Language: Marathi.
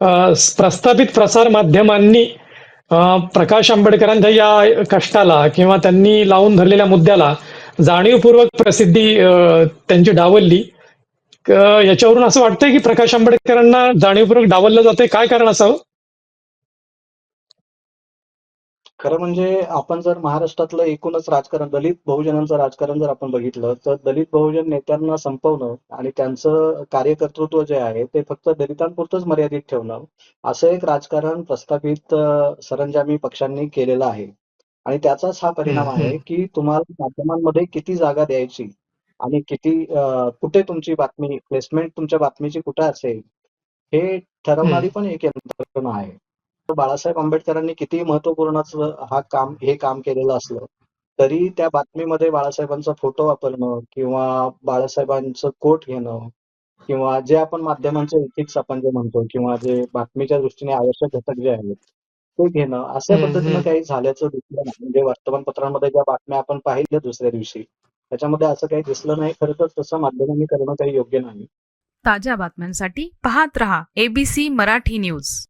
प्रस्थापित प्रसार माध्यमांनी प्रकाश आंबेडकरांच्या या कष्टाला किंवा त्यांनी लावून धरलेल्या मुद्द्याला जाणीवपूर्वक प्रसिद्धी त्यांची डावलली. याच्यावरून असं वाटतंय की प्रकाश आंबेडकरांना जाणीवपूर्वक डावललं जातंय. काय कारण असावं? खरं म्हणजे आपण जर महाराष्ट्रातलं एकूणच राजकारण, दलित बहुजनांचं राजकारण जर आपण बघितलं, तर दलित बहुजन नेत्यांना संपवणं आणि त्यांचं कार्यकर्तृत्व जे आहे ते फक्त दलितांपुरतंच मर्यादित ठेवणं, असं एक राजकारण प्रस्थापित सरंजामी पक्षांनी केलेलं आहे. आणि त्याचाच हा हम्म, परिणाम हम्म, आहे की तुम्हाला माध्यमांमध्ये किती जागा द्यायची आणि किती कुठे तुमची बातमी, प्लेसमेंट तुमच्या बातमीची कुठे असेल, हे हम्म, ठरवणारी पण एक यंत्रणा आहे. बाळासाहेब आंबेडकरांनी किती महत्वपूर्ण हे काम केलेलं असलं तरी त्या बातमीमध्ये बाळासाहेबांचा फोटो वापरणं किंवा बाळासाहेबांचं कोट घेणं किंवा जे आपण माध्यमांचे एथिक्स आपण जे म्हणतो किंवा जे बातमीच्या दृष्टीने आवश्यक घटक जे आहेत ते घेणं अशा हम्म, पद्धतीनं हम्म. काही झाल्याचं दिसलं नाही. म्हणजे वर्तमानपत्रांमध्ये ज्या बातम्या आपण पाहिल्या दुसऱ्या दिवशी त्याच्यामध्ये असं काही दिसलं नाही. खरं तर तसं माध्यमांनी करणं काही योग्य नाही. ताज्या बातम्यांसाठी पाहत रहा ABC मराठी न्यूज.